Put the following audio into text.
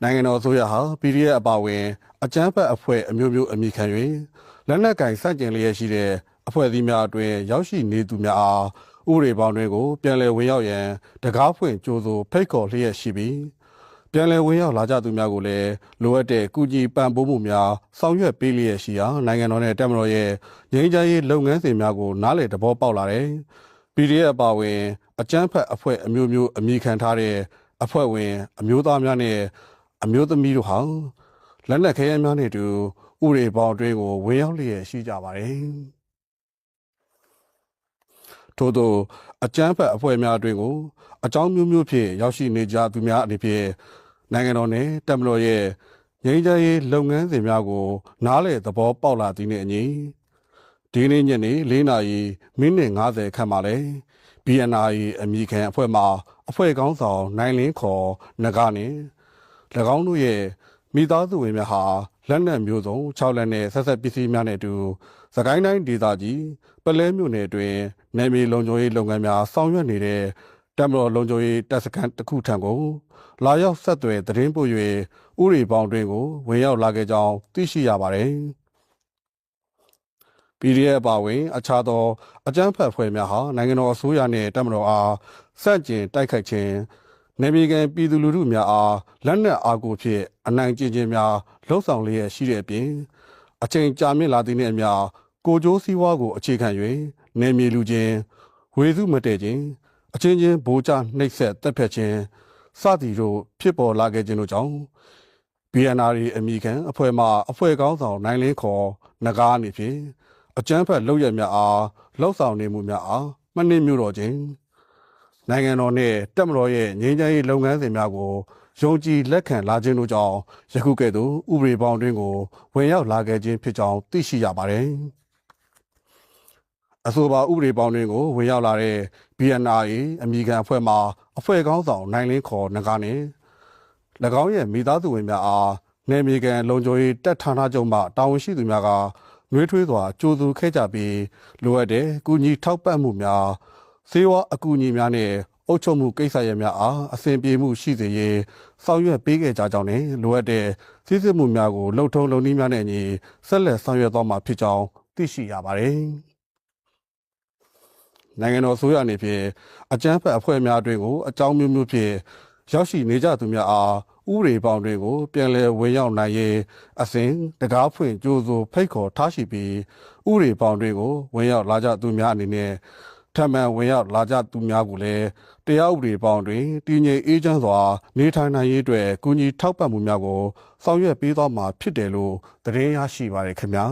နိုင်ငံတော်အစိုးရဟာ PDF အပါအဝင်အကြမ်းဖက်အဖွဲ့အမျိုးမျိုးအမိခံ၍လက်နက်ကင်စတင်လျက်ရှိတဲ့အဖွဲ့အစည်းများအတွင်ရောက်ရှိနေသူများအားဥပဒေပေါင်းတွေကိုပြန်လည်ဝင်ရောက်ရန်တကားဖွင့်ကြိုးစိုးဖိတ်ခေါ်လျက်ရှိပြီးပြန်လည်ဝင်ရောက်လာကြသူများကိုလည်းလိုအပ်တဲ့ကုညီပံ့ပိုးမှုများဆောင်ရွက်ပေးလျက်ရှိရာနိုင်ငံတော်နဲ့တပ်မတော်ရဲ့ငြိမ်းချမ်းရေးလုပ်ငန်းစဉ်များကိုနားလည်သဘောပေါက်လာတဲ့ PDF အပါအဝင်အကြမ်းဖက်အဖွဲ့အမျိုးမျိုးအမိခံထားတဲ့အဖွဲ့ဝင်အမျိုးသားများနဲ့အမျိုးသမီးတို့ဟာလက်နက်ခဲယမ်းများနဲ့အတူဥပဒေပေါင်းအတွင်းကိုဝင်ရောက်လျက်ရှိကြပါတယ်။ထို့သောအကြမ်းဖက်အဖွဲ့များအတွင်းကိုအကြောင်းမျိုးမျိုးဖြင့်ရောက်ရှိနေကြသူများအနေဖြင့်နိုင်ငံတော်နဲ့တပ်မတော်ရဲ့ငြိမ်းချမ်းရေးလုပ်ငန်းစဉ်များကိုနားလည်သဘောပေါက်လာသည်နှင့်အညီဒီနေ့ညနေ4:50ခန့်မှာလဲ BNI အမိခံအဖွဲ့မှအဖွဲ့ကောင်းဆောင်နိုင်လင်းခေါ်နဂါနဲ့၎င်းတို့ရဲ့မိသားစုဝင်များဟာလက်နက်မျိုးစုံ6လက်နဲ့ဆက်ဆက်ပစ္စည်းများနဲ့အတူစကိုင်းတိုင်းဒေသကြီးပလဲမြို့နယ်တွင်နယ်မြေလုံခြုံရေးလုပ်ငန်းများဆောင်ရွက်နေတဲ့တပ်မတော်လုံခြုံရေးတပ်စခန်းတစ်ခုထံကိုလာရောက်ဆက်သွယ်သတင်းပို့၍ဥပဒေပေါင်းတွင်ကိုဝင်ရောက်လာခဲ့ကြောင်းသိရှိရပါတယ်။ PDF ပါဝင်အခြားသောအကြမ်းဖက်အဖွဲ့များဟာနိုင်ငံတော်အစိုးရနှင့်တပ်မတော်အားစန့်ကျင်တိုက်ခိုက်ခြင်းနေပြည်တော်ပြည်သူလူထုများအားလက်နက်အားကိုဖြင့်အနိုင်ကျင့်ခြင်းများလှုံ့ဆော်လျက်ရှိတဲ့အပြင်အချိန်ကြာမြင့်လာသည့်နှင့်အမျှကိုကျိုးစည်းဝါးကိုအခြေခံ၍နေမြေလူချင်းဝေစုမတည့်ခြင်းအချင်းချင်းဗိုလ်ချနှိပ်စက်တပ်ဖြတ်ခြင်းစသည်တို့ဖြစ်ပေါ်လာခဲ့ခြင်းတို့ကြောင့် BNI အမိခံအဖွဲ့မှအဖွဲ့ကောင်းဆောင်နိုင်လင်းခေါ်နဂါအနေဖြင့်အကြမ်းဖက်လုပ်ရများအားလှုံ့ဆော်နေမှုများအားမနှိမ့်မြို့တော်ခြင်းနိုင်ငံတော်နှင့်တပ်မတော်ရဲ့ငြိမ်းချမ်းရေးလုပ်ငန်းစဉ်များကိုယုံကြည်လက်ခံလာခြင်းတို့ကြောင့်ယခုကဲ့သို့ဥပဒေပေါင်းတွင်ကိုဝင်ရောက်လာခဲ့ခြင်းဖြစ်ကြောင်းသိရှိရပါတယ်။အဆိုပါဥပဒေပေါင်းတွင်ကိုဝင်ရောက်လာတဲ့ BNI အမိခံအဖွဲ့မှအဖွဲ့ကောင်းဆောင်နိုင်လင်းခေါ်နဂါနှင့်၎င်းရဲ့မိသားစုဝင်များအားနယ်မြေကန်လုံခြုံရေးတပ်ဌာနချုပ်မှတာဝန်ရှိသူများကနှွေးထွေးစွာကြိုးစုခဲ့ကြပြီးလိုအပ်တဲ့ကုညီထောက်ပံ့မှုများစေဝါအကူအညီများနဲ့အုပ်ချုပ်မှုကိစ္စရပ်များအားအစဉ်ပြေမှုရှိစေရေးဆောင်ရွက်ပေးခဲ့ကြကြောင်းနဲ့လိုအပ်တဲ့စစ်စစ်မှုများကိုလှုပ်ထုံးလုပ်နည်းများနဲ့အညီဆက်လက်ဆောင်ရွက်သွားမှာဖြစ်ကြောင်းသိရှိရပါတယ်။နိုင်ငံတော်အစိုးရအနေဖြင့်အကြမ်းဖက်အဖွဲ့များအတွင်းကိုအကြောင်းမျိုးမျိုးဖြင့်ရောက်ရှိနေကြသူများအားဥပဒေပေါင်းတွေကိုပြန်လည်ဝင်ရောက်နိုင်ရေးအစဉ်တကားဖွင့်ကြိုးစိုးဖိတ်ခေါ်ထားရှိပြီးဥပဒေပေါင်းတွေကိုဝင်ရောက်လာကြသူများအနေနဲ့ထပ်မံဝင်ရောက်လာကြသူများကိုလည်းတရားဥပဒေပေါင်းတွင်တည်ငြိမ်အေးချမ်းစွာနေထိုင်နိုင်ရေးအတွက်ကူညီထောက်ပံ့မှုများကိုဆောင်ရွက်ပေးသွားမှာဖြစ်တယ်လို့သတင်းရရှိပါရခင်ဗျာ